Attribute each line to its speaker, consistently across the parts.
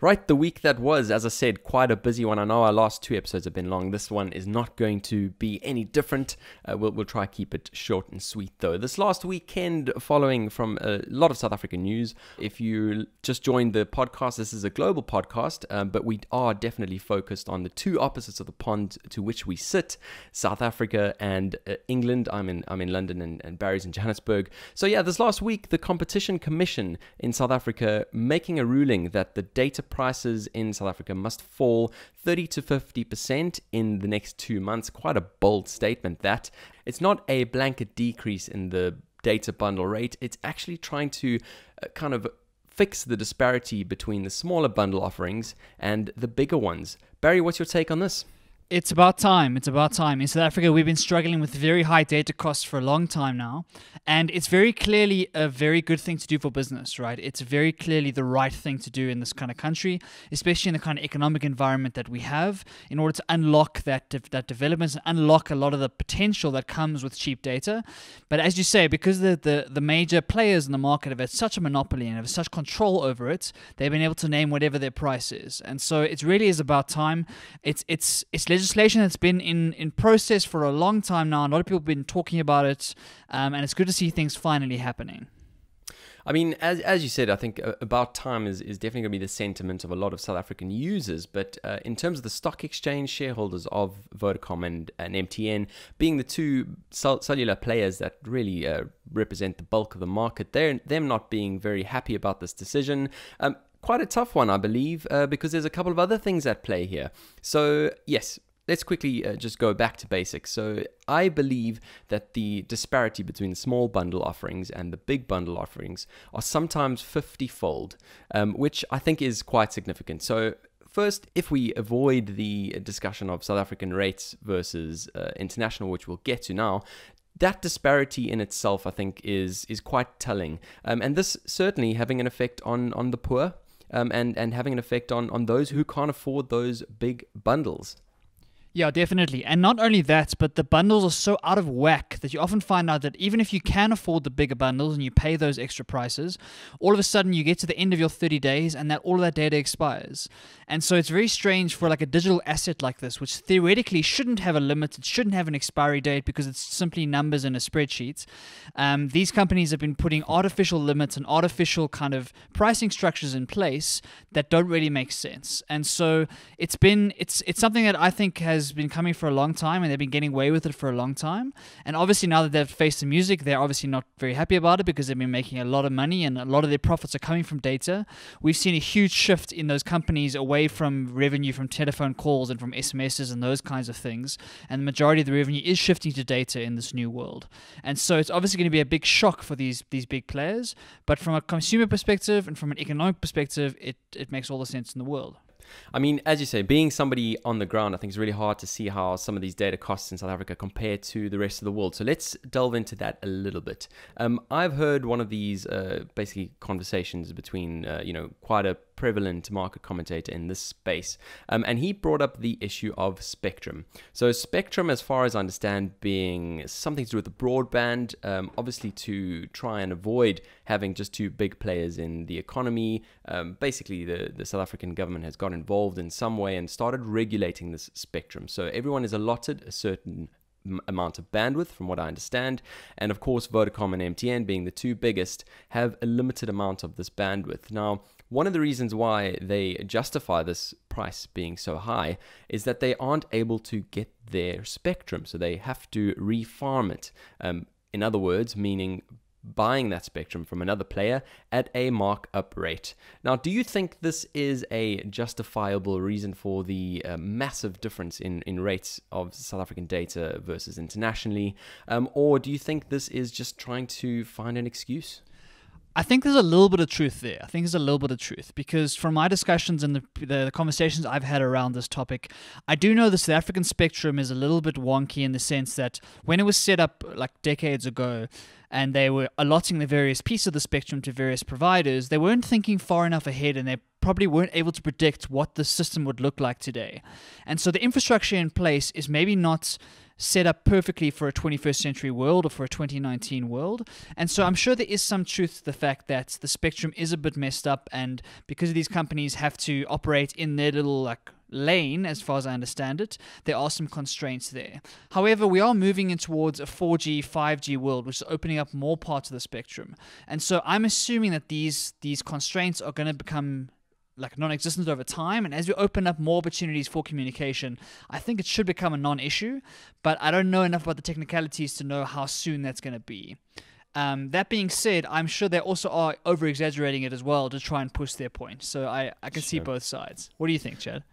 Speaker 1: Right, the week that was, as I said, quite a busy one. I know our last two episodes have been long. This one is not going to be any different. We'll try to keep it short and sweet, though. This last weekend, following from a lot of South African news, if you just joined the podcast, this is a global podcast, but we are definitely focused on the two opposites of the pond to which we sit, South Africa and England. I'm in London and Barry's in Johannesburg. So yeah, this last week, the Competition Commission in South Africa making a ruling that the data prices in South Africa must fall 30 to 50% in the next 2 months. Quite a bold statement that. It's not a blanket decrease in the data bundle rate. It's actually trying to kind of fix the disparity between the smaller bundle offerings and the bigger ones. Barry, what's your take on this?
Speaker 2: It's about time. It's about time. In South Africa, we've been struggling with very high data costs for a long time now. And it's very clearly a very good thing to do for business, right? It's very clearly the right thing to do in this kind of country, especially in the kind of economic environment that we have, in order to unlock that development and unlock a lot of the potential that comes with cheap data. But as you say, because the major players in the market have had such a monopoly and have such control over it, they've been able to name whatever their price is. And so it really is about time. It's legislation that's been in process for a long time now. A lot of people have been talking about it, and it's good to see things finally happening.
Speaker 1: I mean, as you said, I think about time is definitely going to be the sentiment of a lot of South African users. But in terms of the stock exchange shareholders of Vodacom and MTN being the two cellular players that really represent the bulk of the market, them not being very happy about this decision. Quite a tough one, I believe, because there's a couple of other things at play here. So, yes, let's quickly just go back to basics. So I believe that the disparity between the small bundle offerings and the big bundle offerings are sometimes 50-fold, which I think is quite significant. So first, if we avoid the discussion of South African rates versus international, which we'll get to now, that disparity in itself, I think, is quite telling. And this certainly having an effect on the poor and having an effect on those who can't afford those big bundles.
Speaker 2: Yeah, definitely. And not only that, but the bundles are so out of whack that you often find out that even if you can afford the bigger bundles and you pay those extra prices, all of a sudden you get to the end of your 30 days and that all of that data expires. And so it's very strange for like a digital asset like this, which theoretically shouldn't have a limit, it shouldn't have an expiry date because it's simply numbers in a spreadsheet. These companies have been putting artificial limits and artificial kind of pricing structures in place that don't really make sense. And so it's something that I think has been coming for a long time, and they've been getting away with it for a long time. And obviously now that they've faced the music, they're obviously not very happy about it because they've been making a lot of money and a lot of their profits are coming from data. We've seen a huge shift in those companies away from revenue from telephone calls and from SMSs and those kinds of things, and the majority of the revenue is shifting to data in this new world. And so it's obviously going to be a big shock for these big players, but from a consumer perspective and from an economic perspective, it makes all the sense in the world.
Speaker 1: I mean, as you say, being somebody on the ground, I think it's really hard to see how some of these data costs in South Africa compare to the rest of the world. So let's delve into that a little bit. I've heard one of these basically conversations between, quite a prevalent market commentator in this space. And he brought up the issue of spectrum. So spectrum, as far as I understand, being something to do with the broadband, obviously to try and avoid having just two big players in the economy. Basically, the South African government has got involved in some way and started regulating this spectrum. So everyone is allotted a certain amount of bandwidth, from what I understand. And of course, Vodacom and MTN, being the two biggest, have a limited amount of this bandwidth. Now, one of the reasons why they justify this price being so high is that they aren't able to get their spectrum, so they have to refarm it. In other words, meaning buying that spectrum from another player at a markup rate. Now, do you think this is a justifiable reason for the massive difference in rates of South African data versus internationally? Or do you think this is just trying to find an excuse?
Speaker 2: I think there's a little bit of truth there. I think there's a little bit of truth because from my discussions and the conversations I've had around this topic, I do know the South African spectrum is a little bit wonky in the sense that when it was set up like decades ago and they were allotting the various pieces of the spectrum to various providers, they weren't thinking far enough ahead and they probably weren't able to predict what the system would look like today. And so the infrastructure in place is maybe not set up perfectly for a 21st century world or for a 2019 world. And so I'm sure there is some truth to the fact that the spectrum is a bit messed up, and because these companies have to operate in their little like lane, as far as I understand it, there are some constraints there. However, we are moving in towards a 4G, 5G world, which is opening up more parts of the spectrum. And so I'm assuming that these constraints are going to become like non-existent over time, and as we open up more opportunities for communication, I think it should become a non-issue, but I don't know enough about the technicalities to know how soon that's going to be. That being said, I'm sure they also are over-exaggerating it as well to try and push their point, so I can see both sides. What do you think, Chad?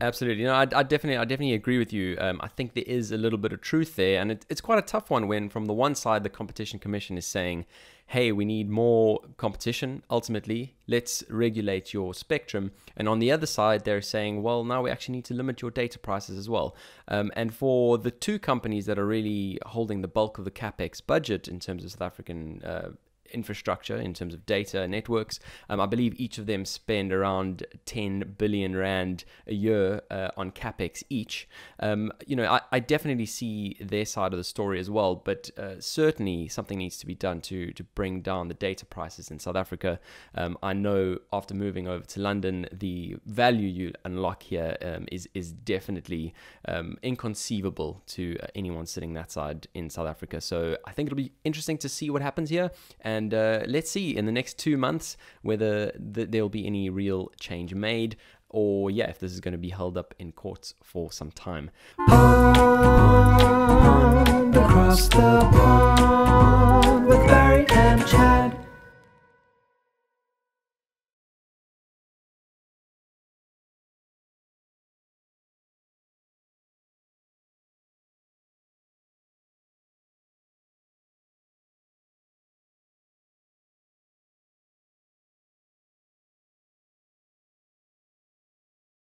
Speaker 1: Absolutely. I definitely agree with you. I think there is a little bit of truth there, and it's quite a tough one when from the one side the Competition Commission is saying, hey, we need more competition, ultimately, let's regulate your spectrum. And on the other side, they're saying, well, now we actually need to limit your data prices as well. And for the two companies that are really holding the bulk of the CapEx budget in terms of South African infrastructure, in terms of data networks, I believe each of them spend around 10 billion rand a year on capex each. I definitely see their side of the story as well, but certainly something needs to be done to bring down the data prices in South Africa. I know after moving over to London, the value you unlock here is definitely inconceivable to anyone sitting that side in South Africa. So I think it'll be interesting to see what happens here. And let's see in the next 2 months whether there'll be any real change made, or if this is going to be held up in courts for some time.
Speaker 3: Across the pond with Barry and Chad.